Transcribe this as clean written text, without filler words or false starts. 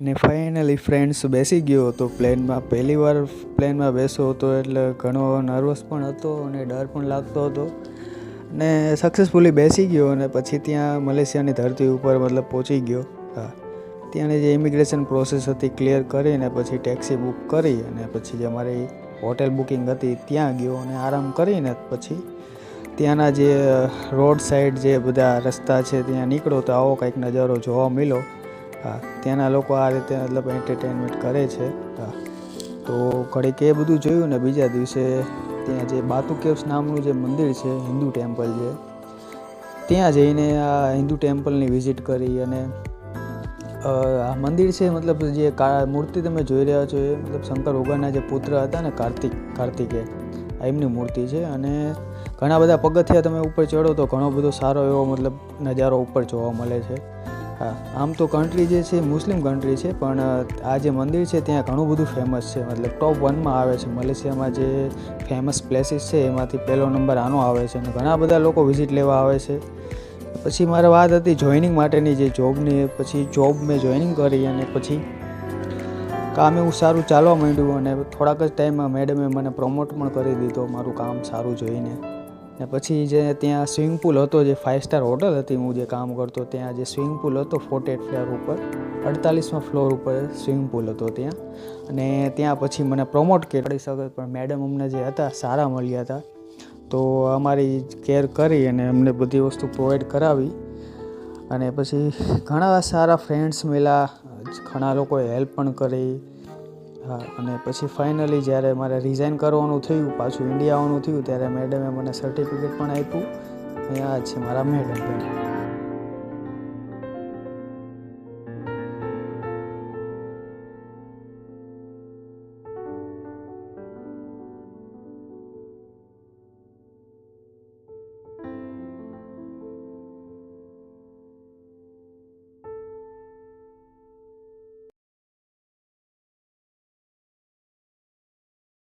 ને finally friends બેસી ગયો હતો પ્લેનમાં. પહેલી વાર પ્લેનમાં બેસ્યો હતો એટલે ઘણો નર્વસ પણ હતો અને ડર પણ લાગતો હતો. ને સક્સેસફુલી બેસી ગયો અને પછી ત્યાં મલેશિયાની ધરતી ઉપર મતલબ પહોંચી ગયો. હા, ત્યાંની જે ઇમિગ્રેશન પ્રોસેસ હતી ક્લિયર કરીને પછી ટેક્સી બુક કરી અને પછી જે અમારી હોટેલ બુકિંગ હતી ત્યાં ગયો અને આરામ કરીને પછી ત્યાંના જે રોડ સાઈડ જે બધા રસ્તા છે ત્યાં નીકળો તો આવો કંઈક નજારો જોવા મળ્યો. હા, ત્યાંના લોકો આ રીતે મતલબ એન્ટરટેનમેન્ટ કરે છે. હા, તો ઘડીક એ બધું જોયું ને બીજા દિવસે ત્યાં જે બાતુ કેવ્સ નામનું જે મંદિર છે, હિન્દુ ટેમ્પલ છે, ત્યાં જઈને આ હિન્દુ ટેમ્પલની વિઝિટ કરી. અને આ મંદિર છે મતલબ જે મૂર્તિ તમે જોઈ રહ્યા છો એ મતલબ શંકર ભગવાનના જે પુત્ર હતા ને કાર્તિકેય, એમની મૂર્તિ છે. અને ઘણા બધા પગથિયા તમે ઉપર ચડો તો ઘણો બધો સારો એવો મતલબ નજારો ઉપર જોવા મળે છે. હા, આમ તો કન્ટ્રી જે છે મુસ્લિમ કન્ટ્રી છે પણ આ જે મંદિર છે ત્યાં ઘણું બધું ફેમસ છે. મતલબ ટોપ 1માં આવે છે. મલેશિયામાં જે ફેમસ પ્લેસીસ છે એમાંથી પહેલો નંબર આનો આવે છે અને ઘણા બધા લોકો વિઝિટ લેવા આવે છે. પછી મારે વાત હતી જોઈનિંગ માટેની, જે જોબની. પછી જોબ મેં જોઈનિંગ કરી અને પછી કામ એવું સારું ચાલવા માંડ્યું અને થોડાક જ ટાઈમમાં મેડમે મને પ્રમોટ પણ કરી દીધો મારું કામ સારું જોઈને. ને પછી જે ત્યાં સ્વિમિંગ પુલ હતો, જે 5 સ્ટાર હોટલ હતી હું જે કામ કરતો ત્યાં જે સ્વિમિંગ પુલ હતો 48 ફ્લોર ઉપર, 48મા ફ્લોર ઉપર સ્વિમિંગ પુલ હતો ત્યાં. અને ત્યાં પછી મને પ્રમોટ કરી શકે પણ મેડમ અમને જે હતા સારા મળ્યા હતા તો અમારી કેર કરી અને અમને બધી વસ્તુ પ્રોવાઈડ કરાવી. અને પછી ઘણા સારા ફ્રેન્ડ્સ મળ્યા, ઘણા લોકોએ હેલ્પ પણ કરી. હા, અને પછી ફાઇનલી જ્યારે મારે રિઝાઇન કરવાનું થયું, પાછું ઇન્ડિયા આવવાનું થયું, ત્યારે મેડમે મને સર્ટિફિકેટ પણ આપ્યું. આ છે મારા મેડમ.